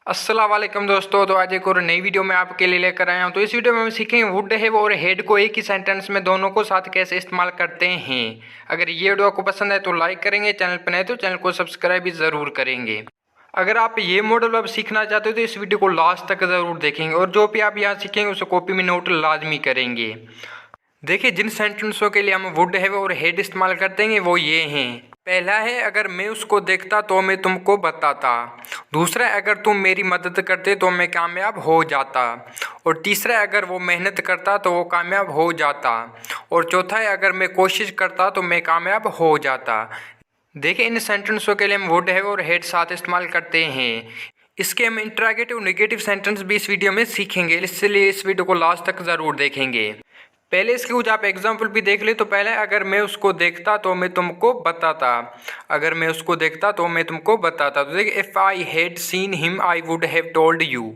अस्सलाम वालेकुम दोस्तों। तो आज एक और नई वीडियो में आपके लिए लेकर आया हूं। तो इस वीडियो में हम सीखेंगे वुड हैव और हेड को एक ही सेंटेंस में दोनों को साथ कैसे इस्तेमाल करते हैं। अगर ये वीडियो आपको पसंद है तो लाइक करेंगे, चैनल पर नए तो चैनल को सब्सक्राइब भी ज़रूर करेंगे। अगर आप ये मॉडल अब सीखना चाहते हो तो इस वीडियो को लास्ट तक ज़रूर देखेंगे और जो भी आप यहाँ सीखेंगे उसे कॉपी में नोट लाजमी करेंगे। देखिए, जिन सेंटेंसों के लिए हम वुड हैव और हेड इस्तेमाल करते हैं वो ये हैं। पहला है, अगर मैं उसको देखता तो मैं तुमको बताता। दूसरा, अगर तुम मेरी मदद करते तो मैं कामयाब हो जाता। और तीसरा, अगर वो मेहनत करता तो वो कामयाब हो जाता। और चौथा है, अगर मैं कोशिश करता तो मैं कामयाब हो जाता। देखिए, इन सेंटेंसों के लिए हम वुड हैव और हेड साथ इस्तेमाल करते हैं। इसके हम इंटरोगेटिव नेगेटिव सेंटेंस भी इस वीडियो में सीखेंगे, इसलिए इस वीडियो को लास्ट तक ज़रूर देखेंगे। पहले इसके कुछ आप एग्जाम्पल भी देख ले। तो पहले, अगर मैं उसको देखता तो मैं तुमको बताता। अगर मैं उसको देखता तो मैं तुमको बताता। तो देखिए, if I had seen him I would have told you.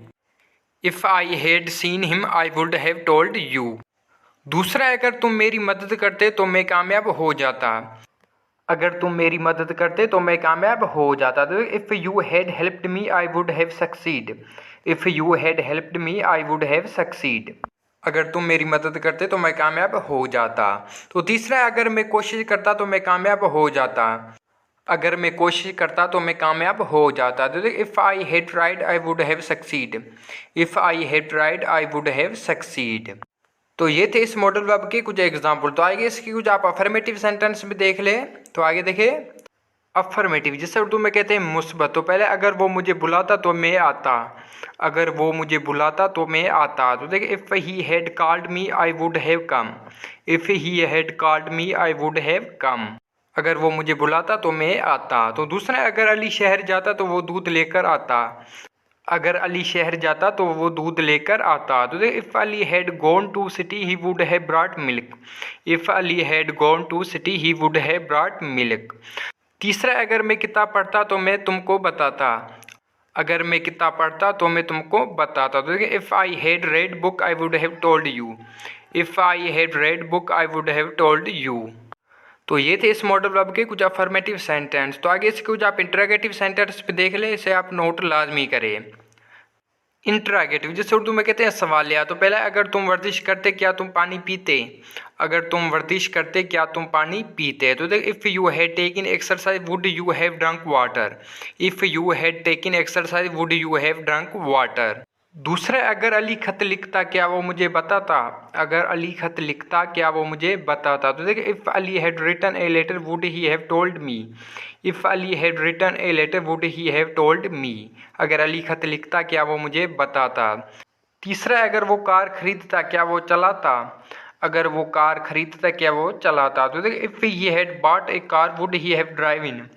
If I had seen him I would have told you. दूसरा, अगर तुम मेरी मदद करते तो मैं कामयाब हो जाता। अगर तुम मेरी मदद करते तो मैं कामयाब हो जाता। तो if you had helped me I would have succeed. If you had helped me I would have succeed. अगर तुम मेरी मदद करते तो मैं कामयाब हो जाता। तो तीसरा, अगर मैं कोशिश करता तो मैं कामयाब हो जाता। अगर मैं कोशिश करता तो मैं कामयाब हो जाता। तो if I had tried I would have succeed. If I had tried I would have succeed. तो ये थे इस मॉडल वर्ब के कुछ एग्जाम्पल। तो आगे इसकी कुछ आप अफर्मेटिव सेंटेंस भी देख ले। तो आगे देखिए, अफर्मेटिव जिसे उर्दू में कहते हैं मुस्बत। तो पहले, अगर वो मुझे बुलाता तो मैं आता। अगर वो मुझे बुलाता तो मैं आता। तो देखिए, if he had called me I would have come. If he had called me I would have come. अगर वो मुझे बुलाता तो मैं आता। तो दूसरा, अगर अली शहर जाता तो वो दूध लेकर आता। अगर अली शहर जाता तो वो दूध लेकर आता। तो देखिए, if Ali had gone to city he would have brought milk. If Ali had gone to city he would have brought milk. तीसरा, अगर मैं किताब पढ़ता तो मैं तुमको बताता। अगर मैं किताब पढ़ता तो मैं तुमको बताता। तो देखिए, if I had read book I would have told you. If I had read book I would have told you. तो ये थे इस मॉडल वर्ब के कुछ अफर्मेटिव सेंटेंस। तो आगे इसके कुछ आप इंटरोगेटिव सेंटेंस पे देख लें, इसे आप नोट लाजमी करें। इंटरोगेटिव जिसे उर्दू में कहते हैं सवालिया। तो पहला, अगर तुम वर्जिश करते क्या तुम पानी पीते। अगर तुम वर्जिश करते क्या तुम पानी पीते। तो देख, if you had taken exercise would you have drunk water. If you had taken exercise would you have drunk water. दूसरा, अगर अली खत लिखता क्या वो मुझे बताता। अगर अली खत लिखता क्या वो मुझे बताता। तो देखिए, if Ali had written a letter would he have told me. If Ali had written a letter would he have told me. अगर अली खत लिखता क्या वो मुझे बताता। तीसरा, अगर वो कार खरीदता क्या वो चलाता। अगर वो कार खरीदता क्या वो चलाता। तो देखिए, if he had bought A car would he have drive in.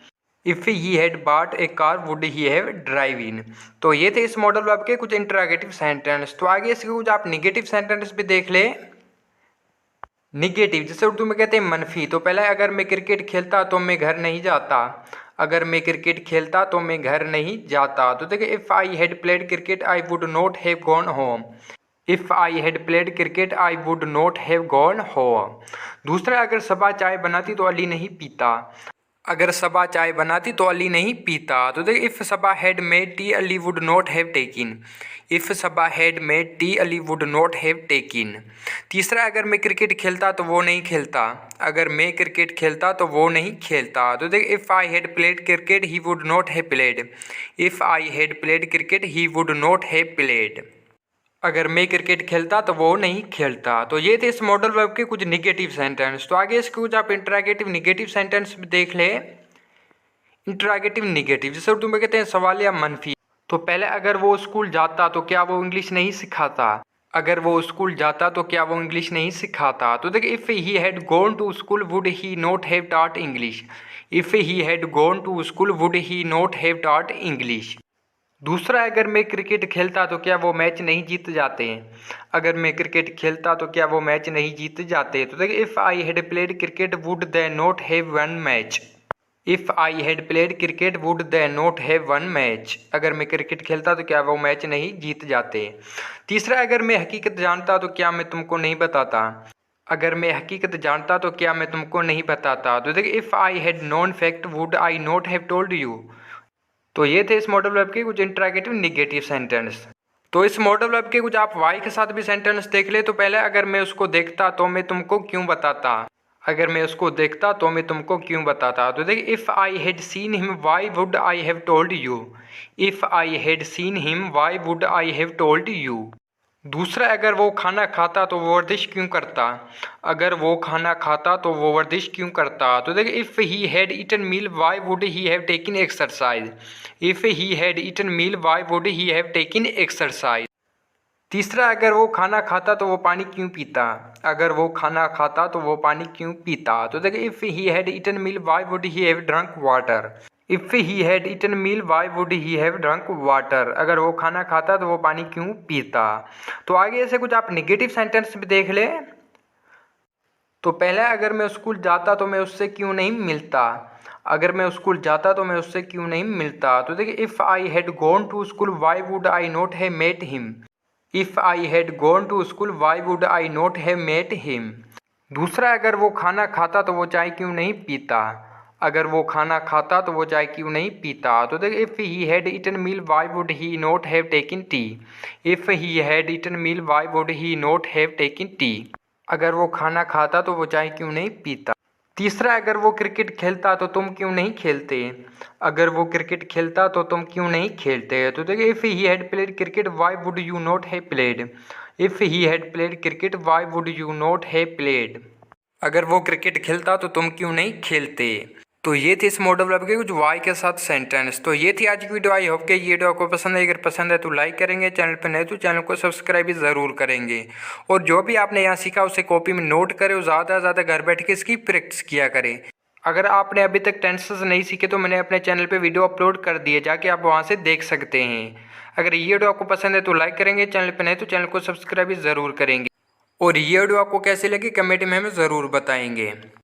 If he had bought A car would he have drive इन। तो ये थे इस मॉडल वर्ब के कुछ इंटरोगेटिव सेंटेंस। तो आगे इसके कुछ आप निगेटिव सेंटेंस भी देख ले। निगेटिव जिसे उर्दू में कहते हैं मनफी। तो पहला, अगर मैं क्रिकेट खेलता तो मैं घर नहीं जाता। अगर मैं क्रिकेट खेलता तो मैं घर नहीं जाता। तो देखिए, if I had played cricket I would not have gone home. If I had played cricket I would not have gone home. दूसरा, अगर सबा चाय बनाती तो अली नहीं पीता। अगर सबा चाय बनाती तो अली नहीं पीता। तो देखिए, if Saba had made tea Ali would not have taken. If Saba had made tea Ali would not have taken. तीसरा, अगर मैं क्रिकेट खेलता तो वो नहीं खेलता। अगर मैं क्रिकेट खेलता तो वो नहीं खेलता। तो देखिए, if I had played cricket he would not have played. If I had played cricket he would not have played. अगर मैं क्रिकेट खेलता तो वो नहीं खेलता। तो ये थे इस मॉडल वर्ब के कुछ निगेटिव सेंटेंस। तो आगे इसके कुछ आप इंटरोगेटिव निगेटिव सेंटेंस भी देख ले। इंटरोगेटिव निगेटिव जिसे उर्दू में कहते हैं सवाल या मनफी। तो पहले, अगर वो स्कूल जाता तो क्या वो इंग्लिश नहीं सिखाता। अगर वो स्कूल जाता तो क्या वो इंग्लिश नहीं सिखाता। तो देखिए, if he had gone to school would he not have taught English. If he had gone to school would he not have taught English. दूसरा, अगर मैं क्रिकेट खेलता तो क्या वो मैच नहीं जीत जाते हैं। अगर मैं क्रिकेट खेलता तो क्या वो मैच नहीं जीत जाते। तो देखिए, if I had played cricket would they not have one match. If I had played cricket would they not have one match. अगर मैं क्रिकेट खेलता तो क्या वो मैच नहीं जीत जाते। तीसरा, अगर मैं हकीकत जानता तो क्या मैं तुमको नहीं बताता। अगर मैं हकीकत जानता तो क्या मैं तुमको नहीं बताता। तो देखिए, if I had known fact would I not have told you. तो ये थे इस मॉडल वर्ब के कुछ इंट्रोगेटिव निगेटिव सेंटेंस। तो इस मॉडल वर्ब के कुछ आप वाई के साथ भी सेंटेंस देख ले। तो पहले, अगर मैं उसको देखता तो मैं तुमको क्यों बताता। अगर मैं उसको देखता तो मैं तुमको क्यों बताता। तो देखिए, if I had seen him why would I have told you. If I had seen him why would I have told you. दूसरा, अगर वो खाना खाता तो वो वर्जिश क्यों करता। अगर वो खाना खाता तो वो वर्जिश क्यों करता। तो देखिए, if he had eaten meal why would he have taken exercise. If he had eaten meal why would he have taken exercise. तीसरा, अगर वो खाना खाता तो वो पानी क्यों पीता। अगर वो खाना खाता तो वो पानी क्यों पीता। तो देखिए, if he had eaten meal why would he have drunk water. If he had eaten meal why would he have drunk water. अगर वो खाना खाता तो वो पानी क्यों पीता। तो आगे ऐसे कुछ आप निगेटिव सेंटेंस भी देख लें। तो पहला, अगर मैं स्कूल जाता तो मैं उससे क्यों नहीं मिलता। अगर मैं स्कूल जाता तो मैं उससे क्यों नहीं मिलता। तो देखिए, if I had gone to school why would I not have met him. If I had gone to school why would I not have met him. दूसरा, अगर वो खाना खाता तो वो चाय क्यों नहीं पीता। अगर वो खाना खाता तो वो चाय क्यों नहीं पीता। तो देखिए, if he had eaten meal why would he not have taken tea. If he had eaten meal why would he not have taken tea. अगर वो खाना खाता तो वो चाय क्यों नहीं पीता। तीसरा, अगर वो क्रिकेट खेलता तो तुम क्यों नहीं खेलते। अगर वो क्रिकेट खेलता तो तुम क्यों नहीं खेलते। तो देखिए, if he had played cricket why would you not have played. If he had played cricket why would you not have played. अगर वो क्रिकेट खेलता तो तुम क्यों नहीं खेलते। तो ये थी इस मॉडल वर्ब के कुछ वाई के साथ सेंटेंस। तो ये थी आज की वीडियो। आई होप कि ये वीडियो आपको पसंद है। अगर पसंद है तो लाइक करेंगे, चैनल पर नए तो चैनल को सब्सक्राइब भी ज़रूर करेंगे। और जो भी आपने यहाँ सीखा उसे कॉपी में नोट करें और ज़्यादा से ज़्यादा घर बैठ के इसकी प्रैक्टिस किया करें। अगर आपने अभी तक टेंसेस नहीं सीखे तो मैंने अपने चैनल पे वीडियो अपलोड कर दी है, जाके आप वहाँ से देख सकते हैं। अगर ये वीडियो आपको पसंद है तो लाइक करेंगे, चैनल पे नहीं तो चैनल को सब्सक्राइब भी ज़रूर करेंगे। और ये वीडियो आपको कैसे लगी कमेंट में हमें ज़रूर बताएंगे।